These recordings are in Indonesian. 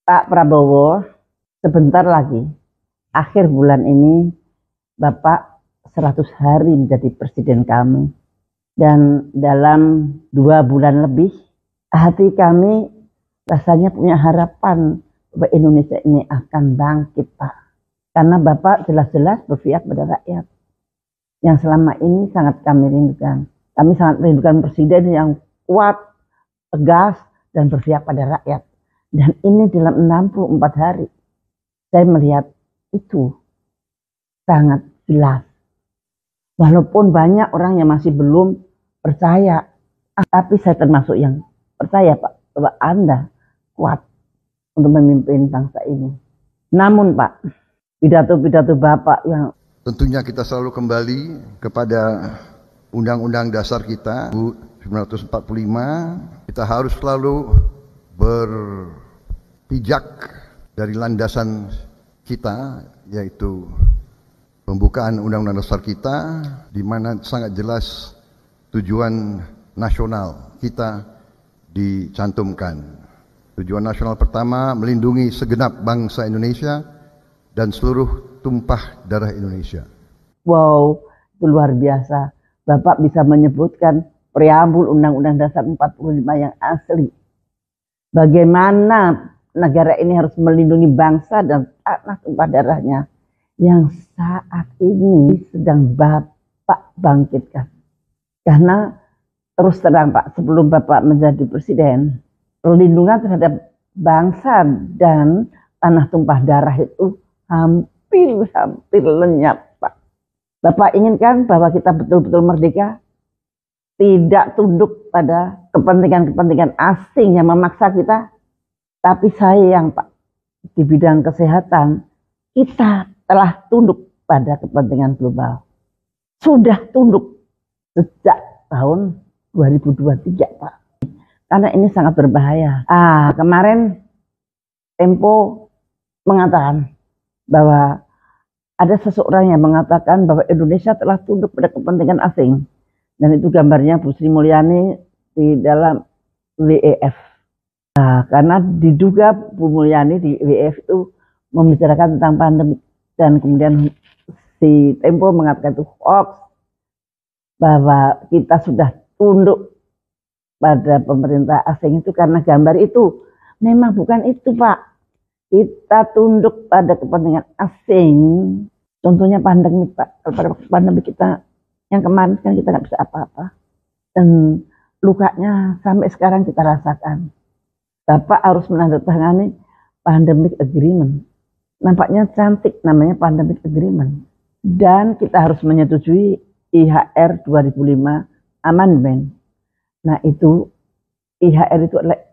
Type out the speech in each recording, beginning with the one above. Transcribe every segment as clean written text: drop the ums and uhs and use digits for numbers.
Pak Prabowo, sebentar lagi, akhir bulan ini, Bapak 100 hari menjadi presiden kami. Dan dalam 2 bulan lebih, hati kami rasanya punya harapan bahwa Indonesia ini akan bangkit, Pak. Karena Bapak jelas-jelas berpihak pada rakyat. Yang selama ini sangat kami rindukan. Kami sangat merindukan presiden yang kuat, tegas, dan berpihak pada rakyat. Dan ini dalam 64 hari, saya melihat itu sangat jelas. Walaupun banyak orang yang masih belum percaya, tapi saya termasuk yang percaya, Pak, bahwa Anda kuat untuk memimpin bangsa ini. Namun, Pak, pidato-pidato Bapak yang tentunya kita selalu kembali kepada Undang-Undang Dasar kita 1945. Kita harus selalu berpijak dari landasan kita, yaitu pembukaan Undang-Undang Dasar kita, di mana sangat jelas tujuan nasional kita dicantumkan. Tujuan nasional pertama, melindungi segenap bangsa Indonesia dan seluruh tumpah darah Indonesia. Wow, itu luar biasa. Bapak bisa menyebutkan preambul Undang-Undang Dasar 45 yang asli. Bagaimana negara ini harus melindungi bangsa dan tanah tumpah darahnya yang saat ini sedang Bapak bangkitkan. Karena terus terang, Pak, sebelum Bapak menjadi presiden, perlindungan terhadap bangsa dan tanah tumpah darah itu hampir lenyap, Pak. Bapak inginkan bahwa kita betul-betul merdeka, tidak tunduk pada kepentingan-kepentingan asing yang memaksa kita. Tapi sayang, Pak, di bidang kesehatan, kita telah tunduk pada kepentingan global. Sudah tunduk sejak tahun 2023, Pak. Karena ini sangat berbahaya. Kemarin Tempo mengatakan bahwa ada seseorang yang mengatakan bahwa Indonesia telah tunduk pada kepentingan asing. Dan itu gambarnya Bu Sri Mulyani di dalam WEF. Karena diduga Bu Mulyani di WEF itu membicarakan tentang pandemi. Dan kemudian si Tempo mengatakan itu hoax, bahwa kita sudah tunduk pada pemerintah asing itu karena gambar itu. Memang bukan itu, Pak. Kita tunduk pada kepentingan asing. Contohnya pandemi, Pak. Pada pandemi kita yang kemarin kan kita nggak bisa apa-apa. Dan lukanya sampai sekarang kita rasakan. Bapak harus menandatangani pandemic agreement. Nampaknya cantik namanya pandemic agreement. Dan kita harus menyetujui IHR 2005 amendment. Nah itu IHR itu adalah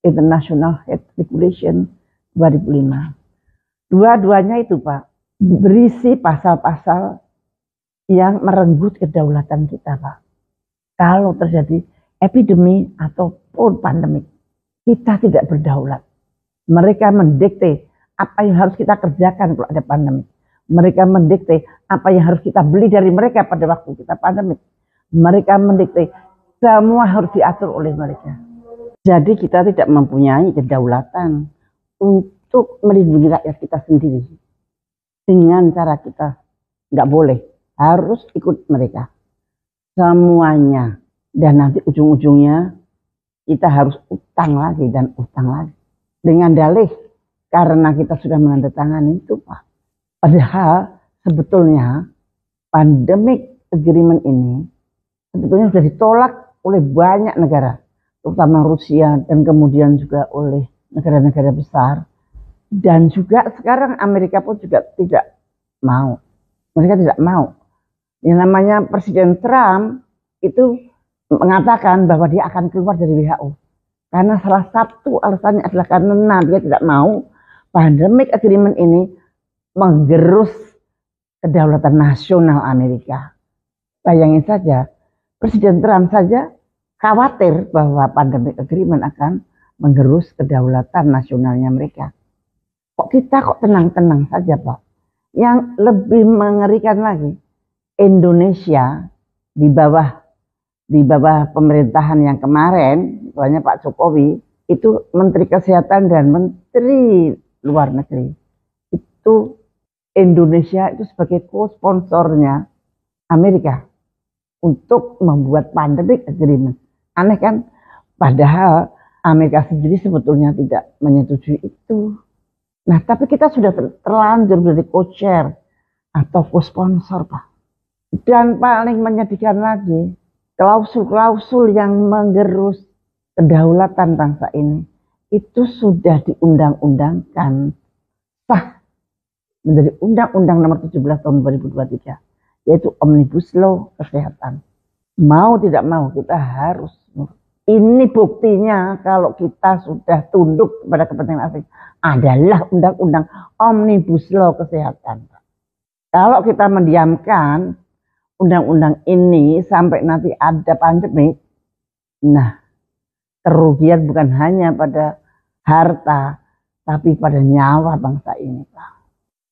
International Health Regulation 2005. Dua-duanya itu, Pak, berisi pasal-pasal yang merenggut kedaulatan kita, Pak. Kalau terjadi epidemi ataupun pandemik, kita tidak berdaulat. Mereka mendikte apa yang harus kita kerjakan kalau ada pandemik. Mereka mendikte apa yang harus kita beli dari mereka pada waktu kita pandemik. Mereka mendikte semua harus diatur oleh mereka. Jadi kita tidak mempunyai kedaulatan untuk melindungi rakyat kita sendiri. Dengan cara kita nggak boleh, harus ikut mereka. Semuanya. Dan nanti ujung-ujungnya kita harus utang lagi dan utang lagi. Dengan dalih karena kita sudah menandatangani itu, Pak. Padahal sebetulnya pandemic agreement ini sebetulnya sudah ditolak oleh banyak negara, terutama Rusia dan kemudian juga oleh negara-negara besar. Dan juga sekarang Amerika pun juga tidak mau. Mereka tidak mau. Yang namanya Presiden Trump itu mengatakan bahwa dia akan keluar dari WHO. Karena salah satu alasannya adalah karena dia tidak mau pandemic agreement ini menggerus kedaulatan nasional Amerika. Bayangin saja, Presiden Trump saja khawatir bahwa pandemic agreement akan menggerus kedaulatan nasionalnya mereka. Kok kita tenang-tenang saja, Pak? Yang lebih mengerikan lagi, Indonesia di bawah pemerintahan yang kemarin, misalnya Pak Jokowi, itu Menteri Kesehatan dan Menteri Luar Negeri, itu Indonesia itu sebagai co-sponsornya Amerika untuk membuat pandemic agreement. Aneh kan? Padahal Amerika sendiri sebetulnya tidak menyetujui itu. Nah, tapi kita sudah terlanjur menjadi co-chair atau co-sponsor, Pak. Dan paling menyedihkan lagi, klausul-klausul yang menggerus kedaulatan bangsa ini itu sudah diundang-undangkan, sah menjadi Undang-Undang Nomor 17 Tahun 2023, yaitu Omnibus Law Kesehatan. Mau tidak mau kita harus. Ini buktinya kalau kita sudah tunduk kepada kepentingan asing adalah Undang-Undang Omnibus Law Kesehatan. Kalau kita mendiamkan undang-undang ini sampai nanti ada pandemi, nah kerugian bukan hanya pada harta, tapi pada nyawa bangsa ini, Pak.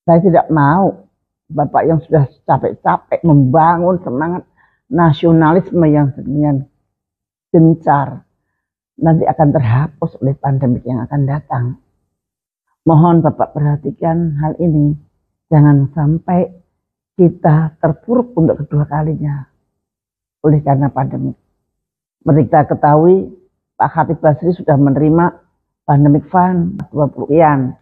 Saya tidak mau Bapak yang sudah capek-capek membangun semangat nasionalisme yang sedemikian gencar nanti akan terhapus oleh pandemi yang akan datang. Mohon Bapak perhatikan hal ini. Jangan sampai kita terpuruk untuk kedua kalinya oleh karena pandemi. Seperti kita ketahui, Pak Khatib Basri sudah menerima pandemic fund 20 sekian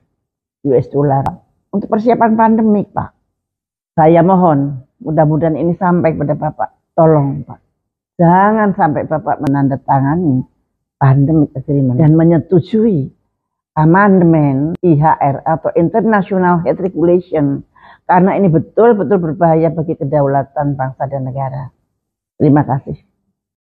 US dollar untuk persiapan pandemik, Pak. Saya mohon, mudah-mudahan ini sampai kepada Bapak. Tolong, Pak. Jangan sampai Bapak menandatangani pandemic agreement dan menyetujui amandemen IHR atau International Health Regulation, karena ini betul-betul berbahaya bagi kedaulatan bangsa dan negara. Terima kasih.